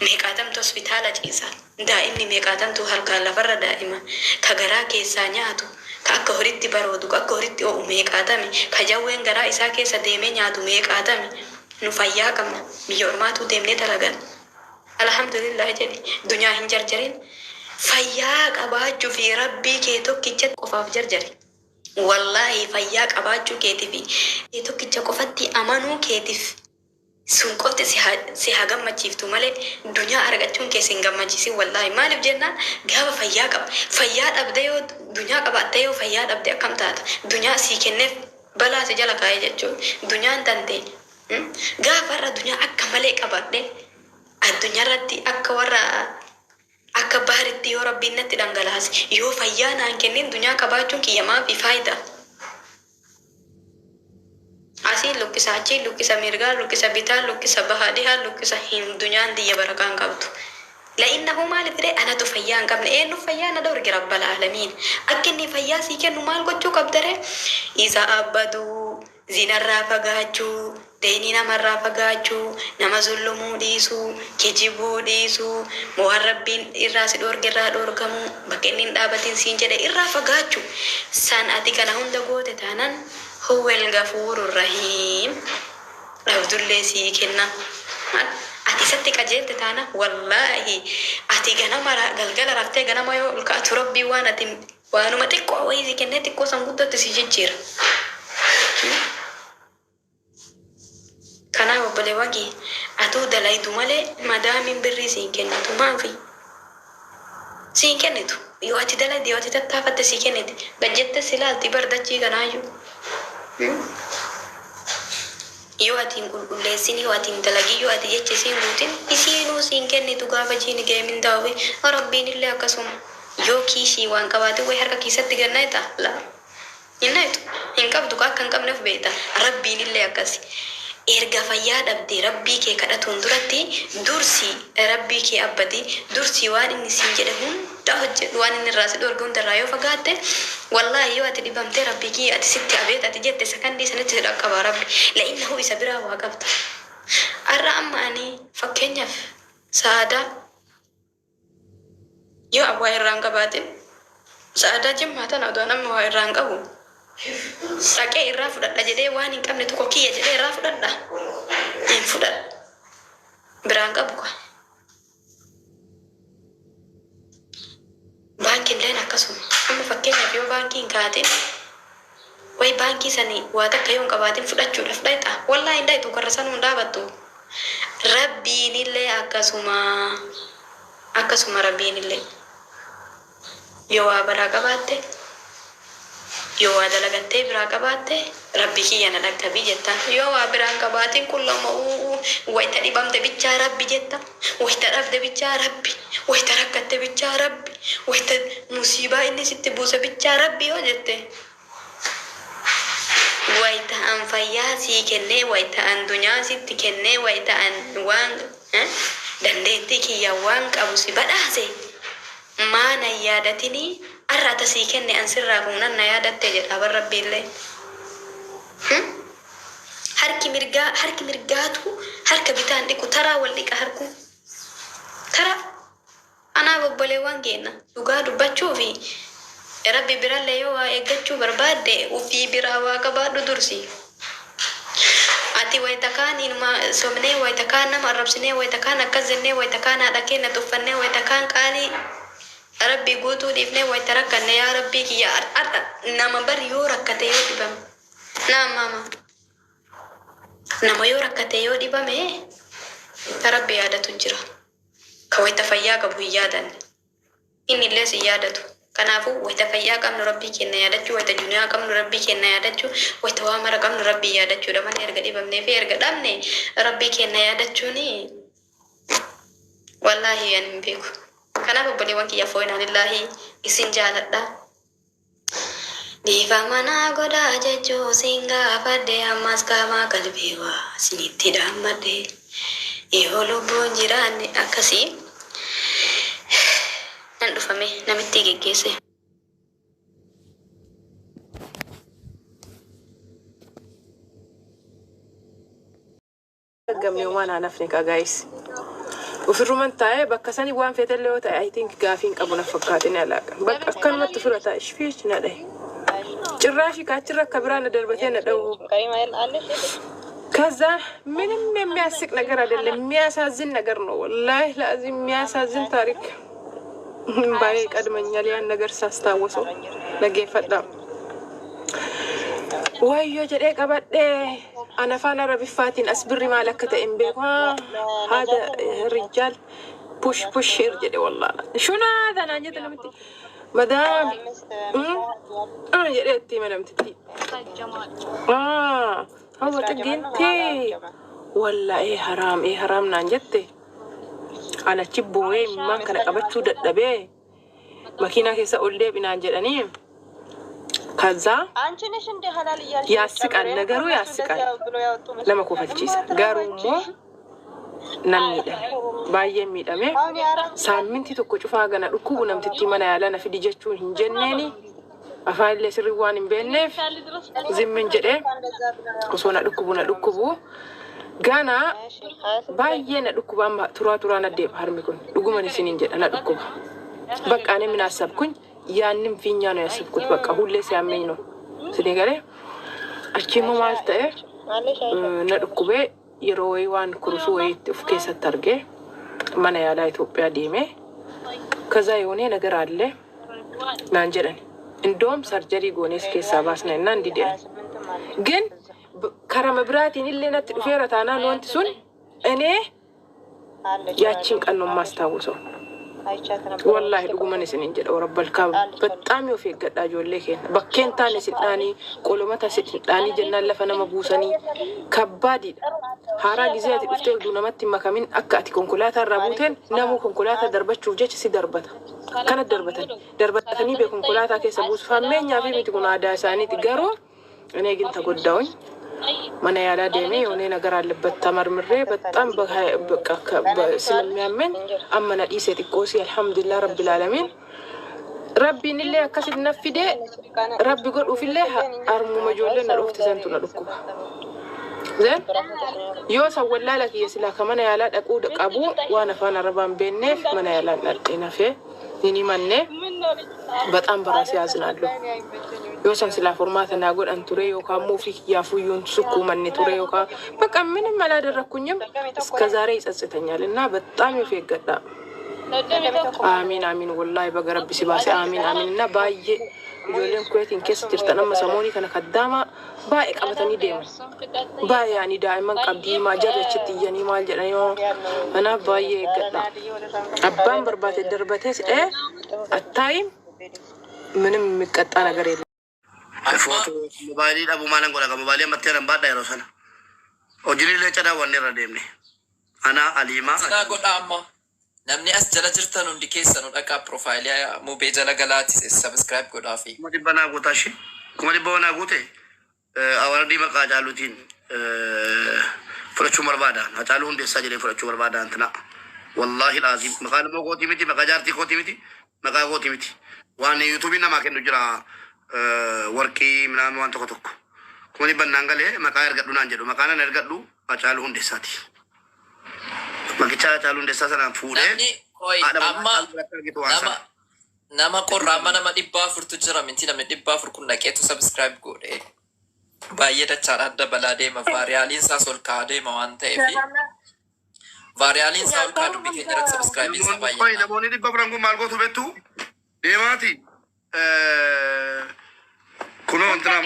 meeqaatamtu hospitaala ciisa. Daa'imni meeqaatamtu halkaan lafarra daa'ima. Ka garaa keessaa nyaatu, ka akka horitti baroodu, ka akka horitti o'u meeqaatame, ka jawween garaa isaa keessa deemee nyaatu meeqaatame. Nu fayyaa qabna. Biyya ormaatu deemnee dalagan. Alhamdulillah jedhi. Dunyaa hin jarjarin. Fayyaa qabaachuu fi rabbii kee tokkicha qofaaf jarjari. Wallahi fayyaa qabaachuu keetii fi tokkicha qofatti amanuu keetiif sun qofti si haa gammachiiftu malee dunyaa argachuun keessa hin gammachiisin. Wallahi maaliif jennaan gaafa fayyaa qaba. Fayyaa dhabde yoo dunyaa qabaatte yoo fayyaa dhabde akkam taata? Dunyaa sii kenneef balaa si jala kaa'ee jechuudha. Dunyaan tante gaafa irra dunyaa akka malee qabadhe addunyaa irratti akka warra akka baaritti yoo rabbiin natti dhangalaase yoo fayyaa naan kennin dunyaa qabaachuun kiyyamaa fi faayidaa. Asii lukkisa achii lukkisa mirgaa lukkisa bitaa lukkisa bahaa dhihaa lukkisa hin dunyaan diyya barakaan qabdu. La'innahu maaliif jedhee anatu fayyaa hin qabne eenyu fayyaa na dhorge rabbal aalamiin. Akka inni fayyaa sii kennu maal gochuu qabdare? Isa abbaduu zinarraa fagaachuu deenii namarraa fagaachuu nama zullumuu dhiisuu kijibuu dhiisuu waan rabbiin irraa si dhorge irraa dhorkamuu bakka inni hin dhaabatin siin jedhe irraa fagaachuu. San ati kana hunda goote taanan huwwel gafuurur rahiim dhabdullee sii kenna. Ati isatti qajeelte taana wallaahi ati ganama galgala raftee ganama yoo ol kaatu rabbii waan ati waanuma xiqqoo wayii sii kennee xiqqoo san guddatti si jijjiira. Kanaaf obboleewwan kee atuu dalaytu malee madaamiin birrii siin kennitu maafi? Siin kennitu yoo ati dalayte yoo ati tattaafatte sii kenniti gajjette silaalti bardachii kanaayyuu. Yoo ati hin qulqulleessin yoo ati hin dalagin yoo ati jecha siin guutin isiinuu siin kennitu gaafa jiini geemin daawwe rabbiin illee akkasuma yoo kiishii waan qabaate way harka keessatti gannaita la innaitu hin qabdu akka hin qabneef beekta rabbiin illee akkasi. Erga fayyaa dhabdee rabbii kee kadhatuun duratti dursi rabbii kee abbati dursi waan inni siin jedhe hunda hojjedhu waan inni irraa si dhorge hundarraa yoo fagaatte wallahi yoo ati dhibamtee rabbii kee ati sitti abeet ati jette sakandii sanitti si dhaqqaba rabbi la'innahu isa biraa waa qabda. Arra amma ani fakkeenyaaf sa'aadaa yoo abbaa irraan qabaatin sa'aadaa jimmaa tana odoo namni waa irraan qabu saqee irraa fudhadha jedhee waan hin qabne tokko kiyya jedhee irraa fudhadha hin fudhadha biraan qabu kwa. Baankiilleen akkasuma amma fakkeenyaaf yoo baankiin kaatin way baankii sanii waa takka yoo hin qabaatin fudhachuudhaaf dhayxa wallahi hin dhaytu karra sanuu hin dhaabattu. Rabbiinillee akkasuma rabbiinillee yoo waa baraa qabaatte yoo waa dalagattee biraa qabaatte rabbi kiyya na dhaggabii jetta. Yoo waa biraan qabaatin kullama wayita dhibamte bichaa rabbi jetta wayita dhabde bichaa rabbi wayita rakkatte bichaa rabbi wayita musiibaa inni sitti buuse bichaa rabbi yoo jette wayita an fayyaa sii kennee wayita an dunyaa sitti kennee wayita an waan dandeettii kiyya waan qabu si badhaase maana yaadatinii arrata sii kenne an sirraa humnan na yaadatte jedha bar rabbiillee. Harki mirgaatu harka bitaan dhiqu taraa wal dhiqa harku taraa anaa obboleewwan keenya dhugaa dubbachuu fi rabbi birallee yoo waa eeggachuu barbaadde ufii biraa waa qabaadhu dursi. Ati wayita kaan inuma somnee wayita kaan nama arrabsinee wayita kaan akkas jennee wayita kaan haadha keenya tuffannee wayita kaan qaalii rabbi guutuu dhiifnee wayita rakkanne yaa rabbii kiyya adha nama bari yoo rakkate yoo dhibame nama yoo rakkate yoo dhibame rabbi yaadatu jira. Ka wayita fayyaa qabu hin yaadanne inni illee si yaadatu. Kanaafuu wayita fayyaa qabnu rabbii keenya yaadachuu wayita dunyaa qabnu rabbii keenya yaadachuu wayita waa mara qabnu rabbii yaadachuudha malee erga dhibamnee fi erga dhabne rabbii keenya yaadachuuni wallahi ani hin beeku. Kanaaf obboleewwan kiyya fooyinaan illaahi isin jaaladha. Dhiifa manaa godhaa jechuu siin gaafadhe ammas qaamaa qalbiiwaa sinitti dhaammadhe yoo lubbuun jiraanne akkasii nan dhufame namitti geggeesse. Gamni waan hanafne ka guys وفي الرومان تاعي بكساني وان في تلو تاعي اي ثينك قافين ابو نفكاتني علاقه بك كان ما تفرط ايش فيش نادي ጭራሽ ካችራ ከብራን ደርበቴ ነው ከዛ ምንም የሚያስቅ ነገር አይደለም የሚያሳዝን ነገር ነው والله لازم የሚያሳዝን ታሪክ ባይ ቀድመኛል ያን ነገር ሳስታውሰው ነገ ፈጣም ወዮ ጀዴ ቀበዴ انا فانا ربي فاتين اصبري مالك امبيكو هذا الرجال بوش يرجع والله شنو هذا انا جيت لمتي مدام جريتي مدام تتي هو تجينتي ولا ايه حرام نانجتي انا تشبوي ما كان قبطو ددبه ماكينه كيسا اولدي بنانجدني كذا ያስቃል ነገሩ ያስቃል ለማኮፈቺስ ጋሩሞ namni baay'ee miidhame saaminti tokko cufaa gana dhukkubu namtitti mana yaala na fidi jechuun hin jenneeni afaalle sirri waan hin beekneef zimmin jedhee osoo na dhukkubu gana baay'ee na dhukkuba amma turaa na deema harmi kun dhuguman isiniin jedha na dhukkuba bakka ani minaasab kun yaannin fiinyaa no yasabkut bakka hullee siyaamee no sinigale achiimo maal ta'e na dhukkubee yeroo waan kurusu wayit of keessatti arge mana yaala Itoophiyaa deeme ከዛ የሆነ ነገር አለ ናን ጀደን እንደውም ሰርጀሪ ጎኔስ keessa baasna እና እንዲደ ግን ከረመብራቲን ለነት ዱፌራታና ኖንት ሱን እኔ ያቺን ቀን ነው ማስታውሰው والله دغمن سنين جد ورب الكعب በጣም ይወፈገዳ ጆሌከ በከንታን ሲጣኒ ቆሎማታ ሲጣኒ ጀናን ለፈነ መቡሰኒ ከባዲ ሃራ ጊዜያት ዱፍቴ ዱነመት መከሚን አካቲ ኮንኮላታ ረቡተን ነሙ ኮንኮላታ ደርበቹ ጀች ሲደርበታ ከነ ደርበተኒ በኮንኮላታ ከሰቡስ ፈመኛ ፊሚት ኩና ዳሳኒ ትገሮ እኔ ግን ተጎዳውኝ ማና ያላ ደሜ የሆነ ነገር አለበት ተመርምሬ በጣም በቃ ስለሚያመኝ አመና ዲሴት ቆሲ አልহামዱሊላህ ረብል ዓለሚን ربي نلي أكسد نفيده ربي قل وفيله أرمو مجولنا الأخت سنتو نلقوها زين يوسف ولا لك يسلا كمان يالات أقول أبو وأنا فانا ربان بينف من يالات نلقينا فيه نيني منه بتأم براسي أزنادلو يوسف سلا فورمات أنا أقول أن تريو كامو فيك يافويون سكو من تريو كا بكم من ملا دركونيم كزاري أستنيا لنا بتأم يفيك قدام آمين والله بقى ربي سباسي آمين نباية يقولون كويتين كيس ترتنا مساموني كنا خدامة بايك أبتني ديم باي يعني دائما قبدي ما جرت شتي يعني ما جريان أنا باية كذا أبان بربات الدربتيس التايم من مكت أنا قريب فوتو موبايلي أبو مالن قلنا موبايلي متيرن بعد ده رسنا أجري لي كذا وني رديمني أنا عليما namni as jala jirtan hundi keessan dhaqa profaayilii mubee jala galaati subscribe godhaafi kuma dibana gootashi kuma dibana goote awardi maqaa jaalutiin furachuu barbaadaan hacaaluu hundeessaa jedhee furachuu barbaadaan antana wallahi laazim maqaan moo gootii miti maqaa jaartii gootii miti maqaa gootii miti waan yuutuubii namaa kennu jira warqii minaan waan tokko kuma dibannaan galee maqaa ergadhu naan jedhu maqaan ergadhu hacaaluu hundeessaati Magicha calon desa sana fude. Nama korama nama dibba furtu jira minti nama dibba furkun naketu subscribe gode. Baay'ee dachaan adda balade ma varialin sa sol kaade ma wanta efi. Varialin sa sol kaadu bike jira subscribe isa baay'ee. Oi namoni dibba brangu malgo tu betu. Demati. Kuno antara.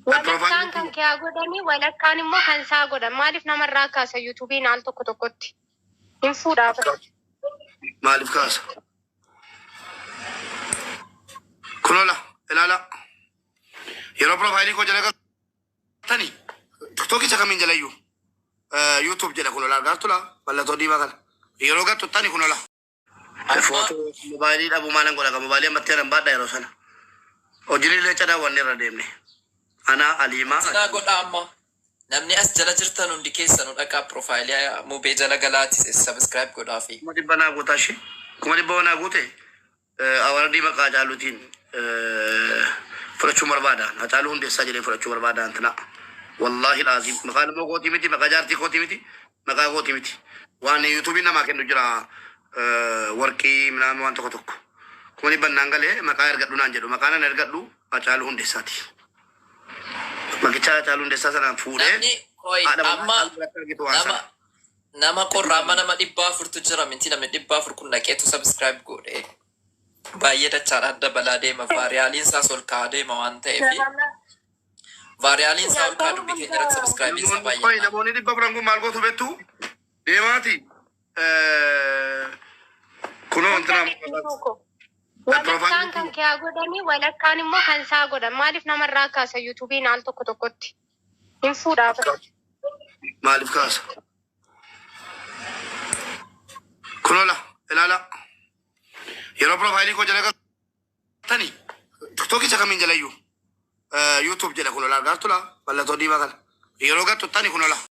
Walakkaan kan kee godhanii walakkaan immoo kan isaa godhan maaliif namarraa kaasa yuutuubiin al tokkotti hin fuudhaaf maaliif kaasa kunola ilaala yeroo profaayilii koo jala galtani tiktookii isa kamiin jalayyuu yuutuub jedha kunola argaatula mallattoo diimaa kana yeroo gattuttani kunola footoo moobaayilii dhabuu maalan godha moobaayilii ammatteeran baadha yeroo sana hojiilee cadhaa wanni irra deemne أنا عليما أنا أقول namni as jala jirtan hundi keessan dhaqa profaayilii mubee jala galaati subscribe godhaafi kuma dibana gootashi kuma dibana goote awardi maqaa jaalutiin furachuu barbaadaan hacaaluu hundeessaa jedhee furachuu barbaadaan antana wallahi laazim maqaan moo gootii miti maqaa jaartii gootii miti maqaa gootii miti waan yuutuubii namaa kennu jira warqii minaan waan tokko tokko kumani bannaan galee maqaa ergadhu naan jedhu maqaa nan ergadhu Hacaaluu Hundeessaati. Maqicha Hacaaluu Hundeessaa sanaan fuudhee namni koi amma nama qorraama nama 400 jira minti namni 400 kun dhaqeetu subscribe godhe baay'ee dachaan adda balaa deema vaariyaaliin isaas ol ka'aa deema waan ta'eef vaariyaaliin isaa ol ka'aa dubbii keenya irratti subscribe isaa baay'ee namoonni 400 kun maal gootu beektu deemaati kunoo wanti walakkaan kan kee godhanii walakkaan immoo kan isaa godhan maaliif namarraa kaasa yuutuubiin al tokko tokkotti hin fuudhaaf maaliif kaasa kunola ilaala yeroo profaayilii koo jala galtanii tiktookicha kamiin jalayyuu yuutuub jedha kunola argaatula mallattoo diimaa kana yeroo gattuttani kunola